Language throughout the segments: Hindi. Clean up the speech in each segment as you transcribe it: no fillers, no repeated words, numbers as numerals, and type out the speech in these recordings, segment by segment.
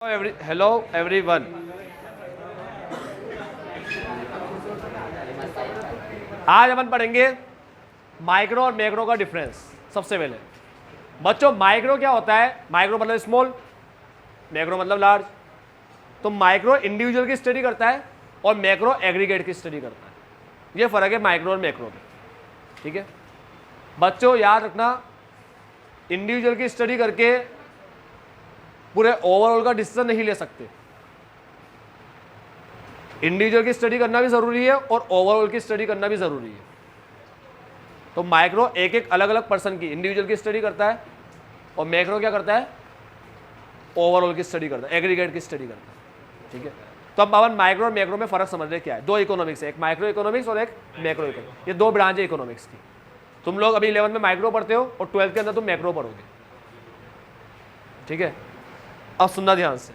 Hello everyone. आज अपन पढ़ेंगे माइक्रो और मैक्रो का डिफरेंस। सबसे पहले बच्चों, माइक्रो क्या होता है? माइक्रो मतलब स्मॉल, मैक्रो मतलब लार्ज। तो माइक्रो इंडिविजुअल की स्टडी करता है और मैक्रो एग्रीगेट की स्टडी करता है। ये फर्क है माइक्रो और मैक्रो में। ठीक है बच्चों, याद रखना, इंडिविजुअल की स्टडी करके पूरे ओवरऑल का डिसीजन नहीं ले सकते। इंडिविजुअल की स्टडी करना भी जरूरी है और ओवरऑल की स्टडी करना भी जरूरी है। तो माइक्रो एक एक अलग अलग पर्सन की इंडिविजुअल की स्टडी करता है और मैक्रो क्या करता है? ओवरऑल की स्टडी करता है, एग्रीगेट की स्टडी करता है। ठीक है, तो अब अपन माइक्रो और मैक्रो में फर्क समझ रहे क्या है। दो इकोनॉमिक्स है, एक माइक्रो इकोनॉमिक्स और एक मैक्रो इकोनॉमिक्स। ये दो ब्रांच है इकोनॉमिक्स की। तुम लोग अभी 11th में माइक्रो पढ़ते हो और 12th के अंदर तुम मैक्रो पढ़ोगे। ठीक है, अब सुनना ध्यान से।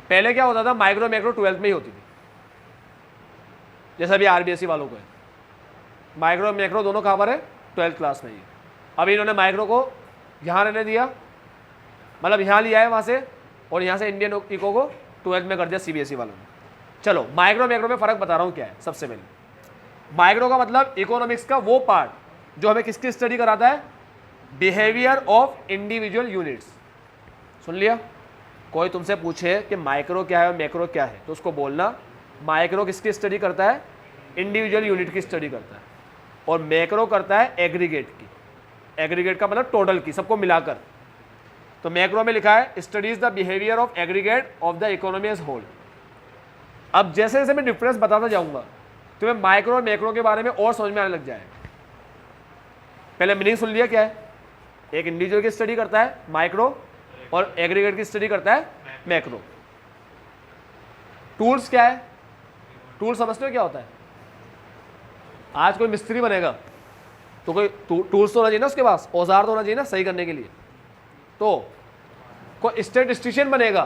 पहले क्या होता था, माइक्रो मैक्रो 12th में ही होती थी, जैसा भी आरबीएसई वालों को है। माइक्रो मैक्रो दोनों कहाँ पर है? 12th क्लास में ही। अब इन्होंने माइक्रो को यहाँ रहने दिया, मतलब यहाँ लिया है वहाँ से, और यहाँ से इंडियन इको को 12th में कर दिया सीबीएसई वालों ने। चलो, माइक्रो मैक्रो में फ़र्क बता रहा हूँ क्या है। सबसे पहले माइक्रो का मतलब इकोनॉमिक्स का वो पार्ट जो हमें किसकी स्टडी कराता है? Behaviour of individual units. सुन लिया? कोई तुमसे पूछे कि माइक्रो क्या है और मैक्रो क्या है, तो उसको बोलना माइक्रो किसकी स्टडी करता है? इंडिविजुअल यूनिट की स्टडी करता है, और मैक्रो करता है एग्रीगेट की। एग्रीगेट का मतलब टोटल की, सबको मिलाकर। तो मैक्रो में लिखा है studies the behaviour of aggregate of the economy as whole. अब जैसे जैसे मैं डिफरेंस बताता जाऊंगा तुम्हें माइक्रो और मैक्रो के बारे में और समझ में आने लग जाएगा। पहले मीनिंग सुन लिया क्या है? एक इंडिविजुअल की स्टडी करता है माइक्रो और एग्रीगेट की स्टडी करता है मैक्रो। टूल्स क्या है? टूल समझते हो क्या होता है? आज कोई मिस्त्री बनेगा तो कोई टूल्स तो होना चाहिए ना उसके पास, औजार तो होना चाहिए ना सही करने के लिए। तो कोई स्टैटिस्टिशियन बनेगा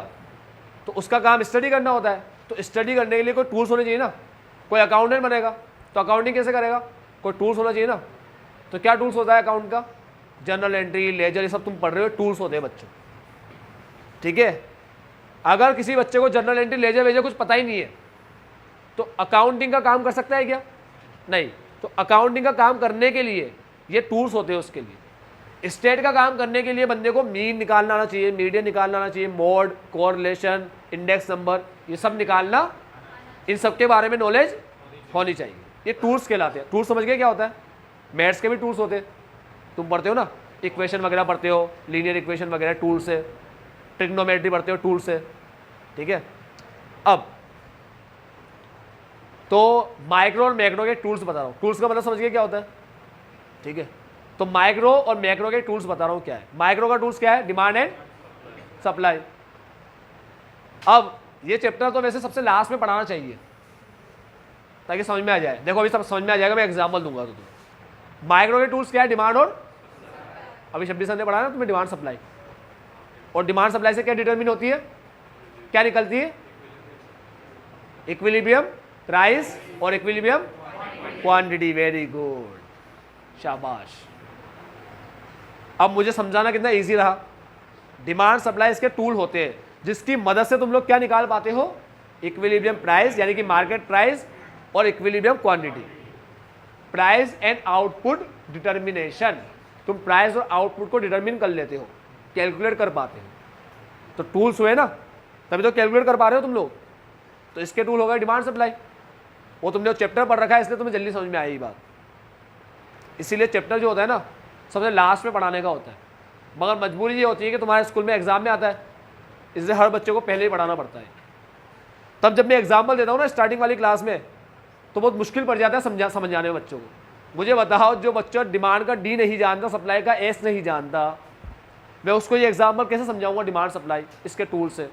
तो उसका काम स्टडी करना होता है, तो स्टडी करने के लिए कोई टूल्स होने चाहिए ना। कोई अकाउंटेंट बनेगा तो अकाउंटिंग कैसे करेगा? कोई टूल्स होना चाहिए ना। तो क्या टूल्स होता है अकाउंट का? जर्नल एंट्री, लेजर, ये सब तुम पढ़ रहे हो, टूल्स होते हैं बच्चों। ठीक है, अगर किसी बच्चे को जर्नल एंट्री, लेजर वेजर कुछ पता ही नहीं है तो अकाउंटिंग का काम कर सकता है क्या? नहीं। तो अकाउंटिंग का काम करने के लिए ये टूल्स होते हैं। उसके लिए स्टेट का काम करने के लिए बंदे को मीन निकालना आना चाहिए, मीडियन निकालना आना चाहिए, मोड, कोरिलेशन, इंडेक्स नंबर, ये सब निकालना, इन सब के बारे में नॉलेज होनी चाहिए। ये टूल्स कहलाते हैं। टूल्स समझ गए क्या होता है? मैथ्स के भी टूल्स होते हैं, तुम पढ़ते हो ना, इक्वेशन वगैरह पढ़ते हो, लीनियर इक्वेशन वगैरह टूल्स है, ट्रिग्नोमेट्री पढ़ते हो, टूल्स है। ठीक है, अब तो माइक्रो और मैक्रो के टूल्स बता रहा हूँ। टूल्स का मतलब समझ गए क्या होता है? ठीक है, तो माइक्रो और मैक्रो के टूल्स बता रहा हूँ क्या है। माइक्रो का टूल्स क्या है? Demand and supply. अब ये चैप्टर तो वैसे सबसे लास्ट में पढ़ाना चाहिए ताकि समझ में आ जाए। देखो अभी सब समझ में आ जाएगा, मैं एग्जाम्पल दूंगा तो तुम्हें। माइक्रो के टूल्स क्या है? डिमांड और, अभी शब्दी सर ने पढ़ा ना तुम्हें, डिमांड सप्लाई। और डिमांड सप्लाई से क्या डिटरमिन होती है, क्या निकलती है? इक्विलिब्रियम प्राइस और इक्विलिब्रियम क्वांटिटी। वेरी गुड, शाबाश। अब मुझे समझाना कितना इजी रहा। डिमांड सप्लाई इसके टूल होते हैं जिसकी मदद से तुम लोग क्या निकाल पाते हो? इक्विलिब्रियम प्राइस यानी कि मार्केट प्राइस, और equilibrium quantity, price and output determination. तुम प्राइस और आउटपुट को डिटरमिन कर लेते हो, कैलकुलेट कर पाते हो। तो टूल्स हुए ना, तभी तो कैलकुलेट कर पा रहे हो तुम लोग। तो इसके टूल हो गए डिमांड सप्लाई। वो तुमने चैप्टर पढ़ रखा है इसलिए तुम्हें जल्दी समझ में आई बात। इसीलिए चैप्टर जो होता है ना सबसे लास्ट में पढ़ाने का होता है, मगर मजबूरी ये होती है कि तुम्हारे स्कूल में एग्जाम में आता है, इसलिए हर बच्चे को पहले ही पढ़ाना पड़ता है। तब जब मैं एग्जाम्पल देता हूँ ना स्टार्टिंग वाली क्लास में, तो बहुत मुश्किल पड़ जाता है समझाने में बच्चों को। मुझे बताओ, जो बच्चा डिमांड का डी नहीं जानता, सप्लाई का एस नहीं जानता, मैं उसको ये एग्जाम्पल कैसे समझाऊंगा डिमांड सप्लाई इसके टूल से?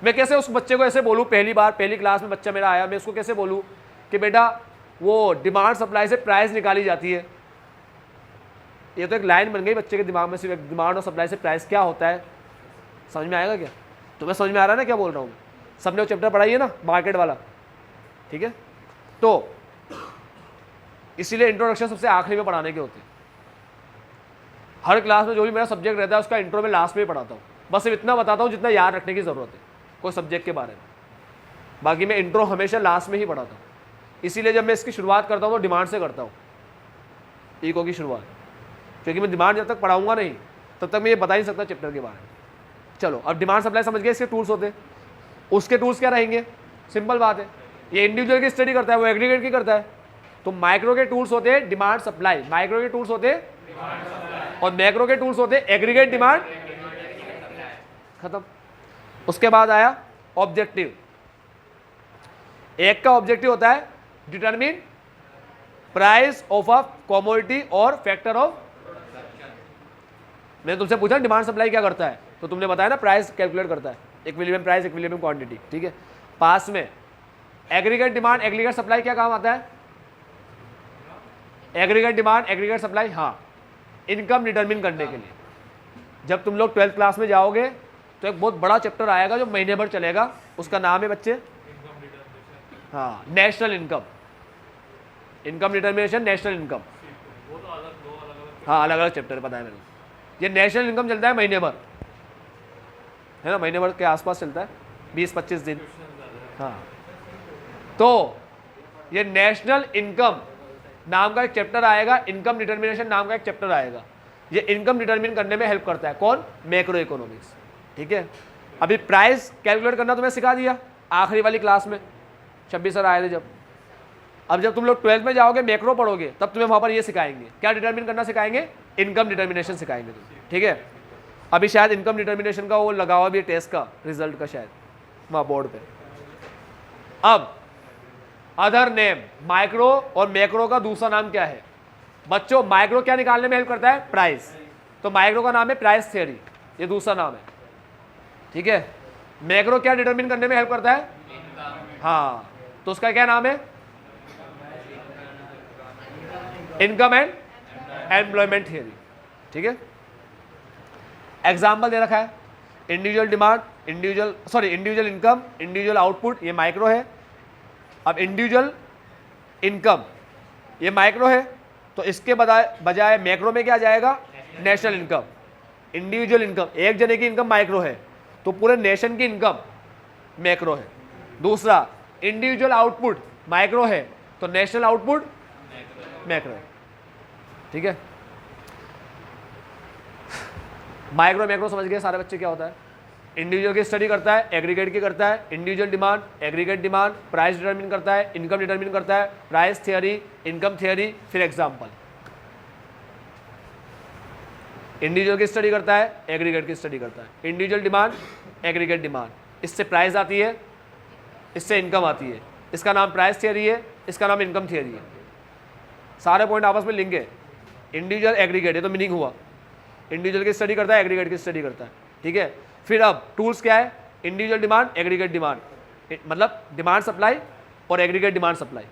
मैं कैसे उस बच्चे को ऐसे बोलूँ, पहली बार पहली क्लास में बच्चा मेरा आया, मैं उसको कैसे बोलूँ कि बेटा वो डिमांड सप्लाई से प्राइस निकाली जाती है? ये तो एक लाइन बन गई बच्चे के दिमाग में, सिर्फ डिमांड और सप्लाई से प्राइस क्या होता है। समझ में आएगा क्या? तुम्हें समझ में आ रहा है ना क्या बोल रहा हूँ? सबने वो चैप्टर पढ़ाई है ना, मार्केट वाला। ठीक है, तो इसीलिए इंट्रोडक्शन सबसे आखिरी में पढ़ाने के होते हैं। हर क्लास में जो भी मेरा सब्जेक्ट रहता है उसका इंट्रो में लास्ट में ही पढ़ाता हूँ, बस सिर्फ इतना बताता हूँ जितना याद रखने की ज़रूरत है कोई सब्जेक्ट के बारे में। बाकी मैं इंट्रो हमेशा लास्ट में ही पढ़ाता हूँ, इसीलिए जब मैं इसकी शुरुआत करता हूँ तो डिमांड से करता हूँ, इको की शुरुआत, क्योंकि मैं डिमांड जब तक पढ़ाऊंगा नहीं तब तक मैं ये बता ही नहीं सकता चैप्टर के बारे में। चलो अब डिमांड सप्लाई समझ गए, इसके टूल्स होते हैं, उसके टूल्स क्या रहेंगे, सिंपल बात है, ये इंडिविजुअल की स्टडी करता है, वो एग्रीगेट की करता है। तो माइक्रो के टूल्स होते हैं डिमांड सप्लाई, माइक्रो के टूल्स होते हैं, और मैक्रो के टूल्स होते हैं एग्रीगेट डिमांड, खत्म। उसके बाद आया ऑब्जेक्टिव। एक का ऑब्जेक्टिव होता है determine price of a commodity और फैक्टर ऑफ, मैंने तुमसे पूछा डिमांड सप्लाई क्या करता है, तो तुमने बताया ना प्राइस कैलकुलेट करता है, इक्विलिब्रियम प्राइस इक्विलिब्रियम क्वांटिटी, ठीक है। पास में एग्रीगेट डिमांड एग्रीगेट सप्लाई क्या काम आता है, एग्रीगेट डिमांड एग्रीगेट सप्लाई, हाँ, इनकम डिटरमिन करने के लिए। जब तुम लोग 12th क्लास में जाओगे तो एक बहुत बड़ा चैप्टर आएगा जो महीने भर चलेगा, उसका नाम है बच्चे, हाँ, national income, income determination, national income, हाँ अलग अलग चैप्टर पता है मेरे को। ये नेशनल इनकम चलता है महीने भर, है ना, महीने भर के आसपास चलता है, 20-25 दिन, हाँ। तो ये नेशनल इनकम नाम का एक चैप्टर आएगा, इनकम डिटर्मिनेशन नाम का एक चैप्टर आएगा, ये इनकम डिटर्मिन करने में हेल्प करता है, कौन, मैक्रो इकोनॉमिक्स, ठीक है। अभी प्राइस कैलकुलेट करना तुम्हें सिखा दिया आखिरी वाली क्लास में, 26 सर आए थे जब। अब जब तुम लोग 12th में जाओगे मैक्रो पढ़ोगे तब तुम्हें वहाँ पर ये सिखाएंगे, क्या डिटरमिन करना सिखाएंगे, इनकम डिटर्मिनेशन सिखाएंगे तुम, ठीक है। अभी शायद इनकम डिटर्मिनेशन का वो लगा हुआ भी टेस्ट का रिजल्ट का शायद वहाँ बोर्ड पे। अब अदर नेम, माइक्रो और मैक्रो का दूसरा नाम क्या है बच्चों, माइक्रो क्या निकालने में हेल्प करता है, प्राइस, तो माइक्रो का नाम है प्राइस थियरी, ये दूसरा नाम है, ठीक है। मैक्रो क्या डिटरमिन करने में हेल्प करता है, हाँ, तो उसका क्या नाम है, इनकम एंड एम्प्लॉयमेंट थियरी, ठीक है। एग्जाम्पल दे रखा है, individual demand, individual income, individual output, ये माइक्रो है। अब इंडिविजुअल इनकम ये माइक्रो है, तो इसके बजाय मैक्रो में क्या जाएगा, नेशनल इनकम। इंडिविजुअल इनकम, एक जने की इनकम माइक्रो है तो पूरे नेशन की इनकम मैक्रो है। दूसरा इंडिविजुअल आउटपुट माइक्रो है तो नेशनल आउटपुट मैक्रो है, ठीक है। माइक्रो मैक्रो समझ गए सारे बच्चे क्या होता है, इंडिविजुअल की स्टडी करता है, एग्रीगेट की करता है, individual demand aggregate demand, price determine करता है, इनकम डिटरमिन करता है, प्राइस थियरी, इनकम थियरी। फिर एग्जांपल, इंडिविजुअल की स्टडी करता है, एग्रीगेट की स्टडी करता है, इंडिविजुअल डिमांड एग्रीगेट डिमांड, इससे प्राइस आती है, इससे इनकम आती है, इसका नाम प्राइस थियरी है, इसका नाम इनकम थियरी है। सारे पॉइंट आपस में लिंक है, इंडिविजुअल एग्रीगेट, ये तो मीनिंग हुआ, इंडिविजुअल की स्टडी करता है, एग्रीगेट की स्टडी करता है, ठीक है। फिर अब टूल्स क्या है, इंडिविजुअल डिमांड एग्रीगेट डिमांड, मतलब डिमांड सप्लाई और एग्रीगेट डिमांड सप्लाई,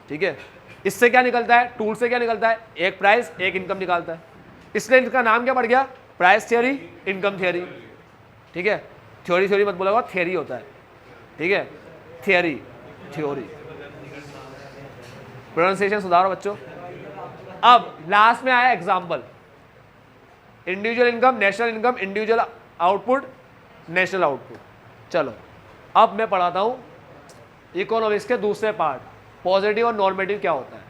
ठीक है। इससे क्या निकलता है, टूल से क्या निकलता है, एक प्राइस एक इनकम निकालता है, इसलिए इसका नाम क्या पड़ गया, प्राइस थियरी, इनकम थियरी, ठीक है। थ्योरी मत बोला, थियरी होता है, ठीक है, थियरी, थ्योरी, प्रोनाउंसिएशन सुधारो बच्चों। अब लास्ट में आया example, individual income, national income, individual output, national output. चलो अब मैं पढ़ाता हूं इकोनॉमिक्स के दूसरे पार्ट, पॉजिटिव और नॉर्मेटिव क्या होता है।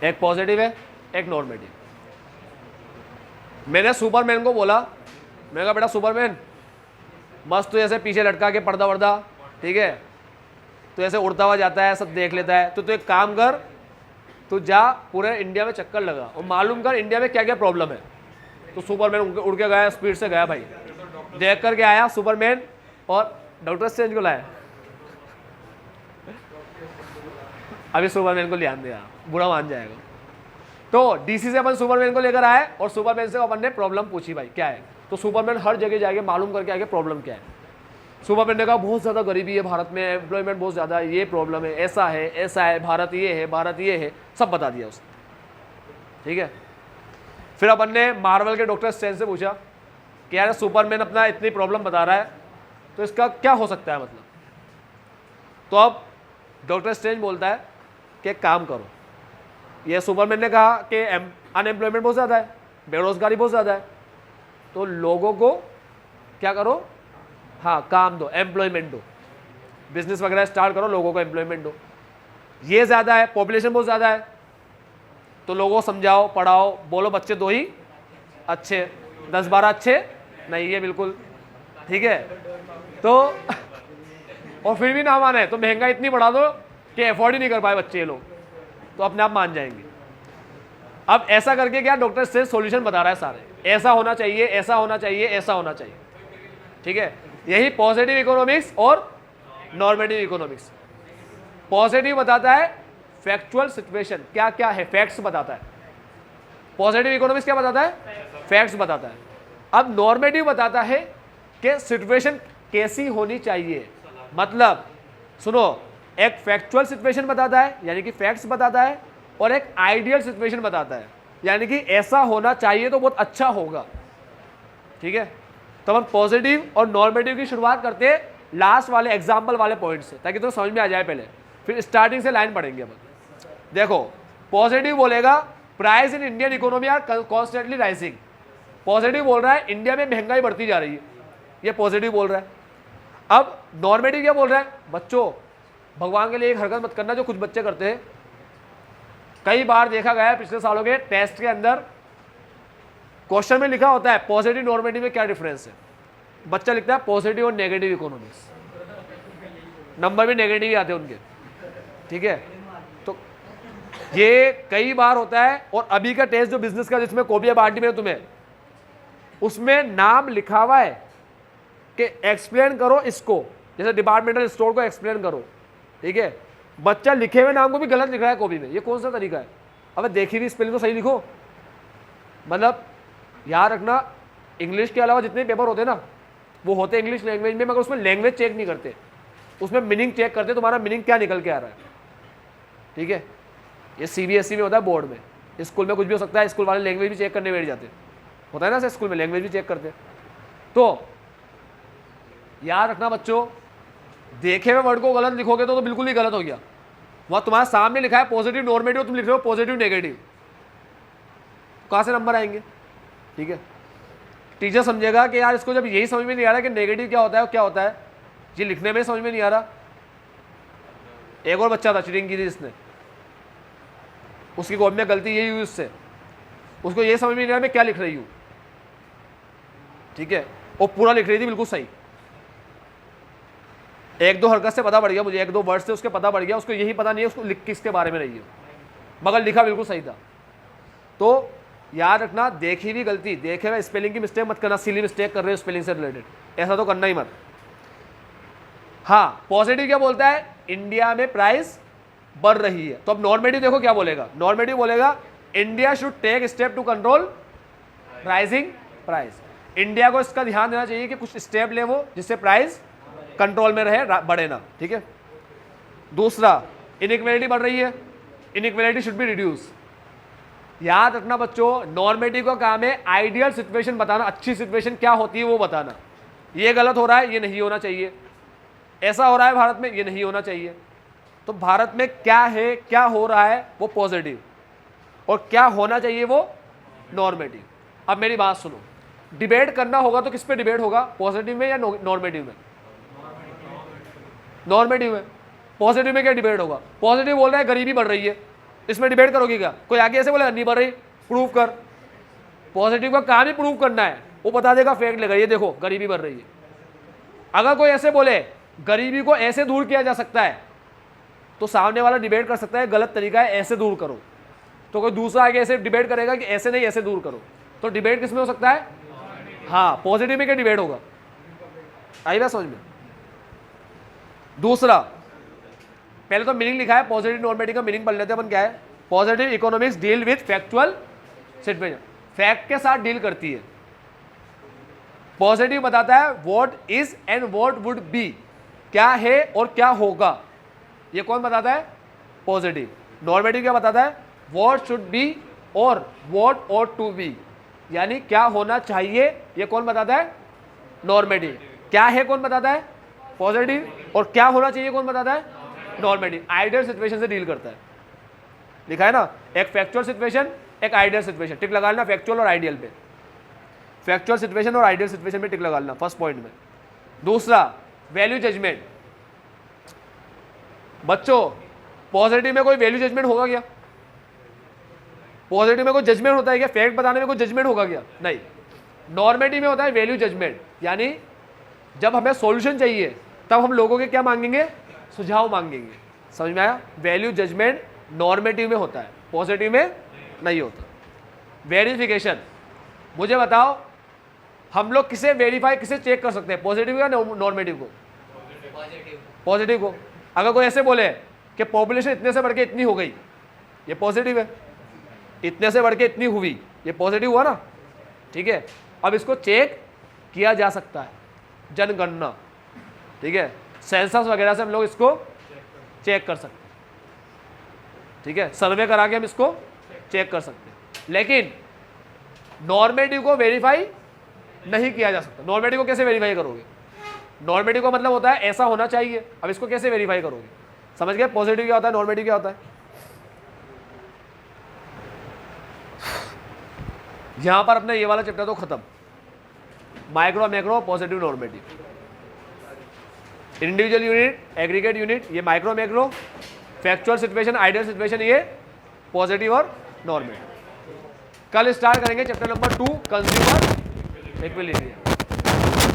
एक पॉजिटिव है, एक नॉर्मेटिव। मैंने सुपरमैन को बोला, मैंने कहा बेटा सुपरमैन मस्त तो ऐसे पीछे लटका के पर्दा वर्दा, ठीक है, तो ऐसे उड़ता हुआ जाता है, सब देख लेता है, तो एक काम कर, तो जा पूरे इंडिया में चक्कर लगा और मालूम कर इंडिया में क्या क्या प्रॉब्लम है। तो सुपरमैन उड़ के गया, स्पीड से गया भाई, देख करके आया सुपरमैन और डॉक्टर स्ट्रेंज को लाया। अभी सुपरमैन को ले आने दिया, बुरा मान जाएगा। तो डीसी से अपन सुपरमैन को लेकर आए और सुपरमैन से अपन ने प्रॉब्लम पूछी, भाई क्या है। तो सुपरमैन हर जगह जाके मालूम करके आगे प्रॉब्लम क्या है। सुपरमैन ने कहा बहुत ज़्यादा गरीबी है भारत में, एम्प्लॉयमेंट बहुत ज़्यादा है, ये प्रॉब्लम है, ऐसा है, भारत ये है, भारत ये है, सब बता दिया उसने, ठीक है। फिर अपन ने मार्वल के डॉक्टर स्ट्रेंज से पूछा कि यार सुपरमैन अपना इतनी प्रॉब्लम बता रहा है तो इसका क्या हो सकता है मतलब। तो अब डॉक्टर स्ट्रेंज बोलता है कि एक काम करो, ये सुपरमैन ने कहा कि अनएम्प्लॉयमेंट बहुत ज़्यादा है, बेरोजगारी बहुत ज़्यादा है, तो लोगों को क्या करो, हाँ काम दो, एम्प्लॉयमेंट दो, बिजनेस वगैरह स्टार्ट करो, लोगों को एम्प्लॉयमेंट दो। ये ज़्यादा है, पॉपुलेशन बहुत ज़्यादा है, तो लोगों को समझाओ, पढ़ाओ, बोलो बच्चे 2 ही अच्छे, 10-12 अच्छे नहीं है बिल्कुल, ठीक है। तो और फिर भी ना माने तो महंगाई इतनी बढ़ा दो कि अफोर्ड ही नहीं कर पाए बच्चे ये लोग, तो अपने आप मान जाएंगे। अब ऐसा करके क्या डॉक्टर से सॉल्यूशन बता रहा है सारे, ऐसा होना चाहिए, ऐसा होना चाहिए, ऐसा होना चाहिए, ठीक है। यही पॉजिटिव इकोनॉमिक्स और नॉर्मेटिव इकोनॉमिक्स। पॉजिटिव बताता है फैक्चुअल सिचुएशन, क्या क्या है, फैक्ट्स बताता है। पॉजिटिव इकोनॉमिक्स क्या बताता है, फैक्ट्स बताता है। अब नॉर्मेटिव बताता है कि सिचुएशन कैसी होनी चाहिए, मतलब सुनो, एक फैक्चुअल सिचुएशन बताता है यानी कि फैक्ट्स बताता है, और एक आइडियल सिचुएशन बताता है यानी कि ऐसा होना चाहिए तो बहुत अच्छा होगा, ठीक है। तो हम पॉजिटिव और नॉर्मेटिव की शुरुआत करते हैं लास्ट वाले एग्जाम्पल वाले पॉइंट से, ताकि तो समझ में आ जाए पहले, फिर स्टार्टिंग से लाइन पढ़ेंगे अपन। देखो पॉजिटिव बोलेगा price in Indian economy are constantly rising. Positive बोल रहा है इंडिया में महंगाई बढ़ती जा रही है, ये पॉजिटिव बोल रहा है। अब नॉर्मेटिव क्या बोल रहा है, बच्चों भगवान के लिए एक हरकत मत करना जो कुछ बच्चे करते हैं। कई बार देखा गया है पिछले सालों के टेस्ट के अंदर क्वेश्चन में लिखा होता है पॉजिटिव नॉर्मेटिव में क्या डिफरेंस है, बच्चा लिखता है पॉजिटिव और नेगेटिव इकोनॉमिक्स, नंबर भी नेगेटिव ही आते हैं उनके, ठीक है। तो ये कई बार होता है। और अभी का टेस्ट जो बिजनेस का जिसमें कोबिया बाटी में तुम्हें, उसमें नाम लिखा हुआ है कि एक्सप्लेन करो इसको, जैसे डिपार्टमेंटल स्टोर को एक्सप्लेन करो, ठीक है। बच्चा लिखे हुए नाम को भी गलत लिख रहा है कॉपी में, ये कौन सा तरीका है। अब देखी हुई स्पेलिंग तो सही लिखो। मतलब याद रखना इंग्लिश के अलावा जितने पेपर होते हैं ना वो होते इंग्लिश लैंग्वेज में, मगर उसमें लैंग्वेज चेक नहीं करते, उसमें मीनिंग चेक करते, तुम्हारा मीनिंग क्या निकल के आ रहा है, ठीक है। ये CBSE में होता है, बोर्ड में, स्कूल में कुछ भी हो सकता है, स्कूल वाले लैंग्वेज भी चेक करने बैठ जाते, होता है ना सर, स्कूल में लैंग्वेज भी चेक करते। तो याद रखना बच्चों, देखे हुए वर्ड को गलत लिखोगे तो बिल्कुल ही गलत हो गया। वहाँ तुम्हारे सामने लिखा है पॉजिटिव नॉर्मेटिव, तुम लिख रहे हो पॉजिटिव नेगेटिव, कहाँ से नंबर आएंगे, ठीक है। टीचर समझेगा कि यार इसको जब यही समझ में नहीं आ रहा कि नेगेटिव क्या होता है क्या होता है, ये लिखने में समझ में नहीं आ रहा। एक और बच्चा था, चीटिंग की थी जिसने, उसकी कॉपी में गलती यही हुई उससे, उसको ये समझ में नहीं आ रहा मैं क्या लिख रही हूँ, ठीक है। वो पूरा लिख रही थी बिल्कुल सही, 1-2 हरकत से पता पड़ गया मुझे, 1-2 वर्ड से उसके पता पड़ गया, उसको यही पता नहीं है उसको लिख किसके बारे में रही है, मगर लिखा बिल्कुल सही था। तो याद रखना, देखी हुई गलती, देखे हुए स्पेलिंग की मिस्टेक मत करना, सिली मिस्टेक कर रहे हो स्पेलिंग से रिलेटेड, ऐसा तो करना ही मत। हाँ, पॉजिटिव क्या बोलता है, इंडिया में प्राइस बढ़ रही है। तो अब नॉर्मेटिव देखो क्या बोलेगा, नॉर्मेटिव बोलेगा India should take step to control rising price. India को इसका ध्यान देना चाहिए कि कुछ स्टेप ले वो जिससे प्राइस कंट्रोल में रहे, बढ़े ना, ठीक है। दूसरा, इनइक्वालिटी बढ़ रही है, इनइक्वालिटी शुड बी रिड्यूस। याद रखना बच्चों, नॉर्मेटिव का काम है आइडियल सिचुएशन बताना, अच्छी सिचुएशन क्या होती है वो बताना। ये गलत हो रहा है, ये नहीं होना चाहिए, ऐसा हो रहा है भारत में, ये नहीं होना चाहिए। तो भारत में क्या है, क्या हो रहा है वो पॉजिटिव, और क्या होना चाहिए वो नॉर्मेटिव। अब मेरी बात सुनो, डिबेट करना होगा तो किस पे डिबेट होगा, पॉजिटिव में या नॉर्मेटिव में? नॉर्मेटिव में। पॉजिटिव में क्या डिबेट होगा, पॉजिटिव बोल रहा है गरीबी बढ़ रही है, इसमें डिबेट करोगे क्या? कोई आगे ऐसे बोले नहीं बढ़ रही, प्रूव कर। पॉजिटिव का काम ही प्रूव करना है, वो बता देगा फैक्ट लेगा, ये देखो गरीबी बढ़ रही है। अगर कोई ऐसे बोले गरीबी को ऐसे दूर किया जा सकता है, तो सामने वाला डिबेट कर सकता है गलत तरीका है, ऐसे दूर करो। तो कोई दूसरा आगे ऐसे डिबेट करेगा कि ऐसे नहीं ऐसे दूर करो, तो डिबेट किस में हो सकता है? हाँ, पॉजिटिव में क्या डिबेट होगा, आई बात समझ में। दूसरा, पहले तो मीनिंग लिखा है, पॉजिटिव नॉर्मेटिव का मीनिंग पढ़ लेते हैं अपन। क्या है? Positive economics deal with factual situation, fact के साथ डील करती है। पॉजिटिव बताता है what is and what would be, क्या है और क्या होगा, ये कौन बताता है? पॉजिटिव। नॉर्मेटिव क्या बताता है? व्हाट शुड बी और व्हाट ऑट टू बी, यानी क्या होना चाहिए, ये कौन बताता है? नॉर्मेटिव। क्या है कौन बताता है? पॉजिटिव। और क्या होना चाहिए कौन बताता है? नॉर्मेटिव। आइडियल सिचुएशन से डील करता है, लिखा है ना, एक फैक्चुअल सिचुएशन, एक आइडियल सिचुएशन, टिक लगा लेना फैक्चुअल और आइडियल पे। फैक्चुअल सिचुएशन और आइडियल सिचुएशन में टिक लगा लेना फर्स्ट पॉइंट में। दूसरा वैल्यू जजमेंट। बच्चों पॉजिटिव में कोई वैल्यू जजमेंट होगा क्या? पॉजिटिव में कोई जजमेंट होता है क्या? फैक्ट बताने में कोई जजमेंट होगा क्या? नहीं। नॉर्मेटिव में होता है वैल्यू जजमेंट, यानी जब हमें सॉल्यूशन चाहिए तब हम लोगों के क्या मांगेंगे? सुझाव मांगेंगे। समझ में आया? वैल्यू जजमेंट नॉर्मेटिव में होता है, पॉजिटिव में नहीं होता। वेरिफिकेशन, मुझे बताओ हम लोग किसे वेरीफाई, किसे चेक कर सकते हैं, पॉजिटिव या नॉर्मेटिव को? पॉजिटिव को। अगर कोई ऐसे बोले कि पॉपुलेशन इतने से बढ़ के इतनी हो गई, ये पॉजिटिव है। इतने से बढ़ के इतनी हुई, ये पॉजिटिव हुआ ना, ठीक है। अब इसको चेक किया जा सकता है, जनगणना, ठीक है, सेंसस वगैरह से हम लोग इसको चेक कर सकते हैं, ठीक है, सर्वे करा के हम इसको चेक कर सकते हैं। लेकिन नॉर्मेटिव को वेरीफाई नहीं किया जा सकता। नॉर्मेटिव को कैसे वेरीफाई करोगे? नॉर्मेटिव का मतलब होता है ऐसा होना चाहिए। अब इसको कैसे वेरीफाई करोगे? समझ गए? पॉजिटिव क्या होता है, नॉर्मेटिव क्या होता है? यहां पर अपना ये वाला चैप्टर तो खत्म। Micro macro positive normative, individual unit aggregate unit ये micro macro, factual situation ideal situation ये पॉजिटिव और नॉर्मेटिव। कल स्टार्ट करेंगे चैप्टर नंबर 2 कंज्यूमर इक्विलिब्रियम,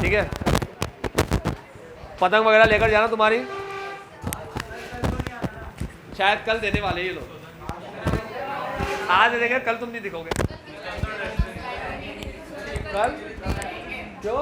ठीक है। पतंग वगैरह लेकर जाना तुम्हारी, शायद कल देने वाले ये लोग, आज देंगे कल तुम नहीं दिखोगे। कल क्यों?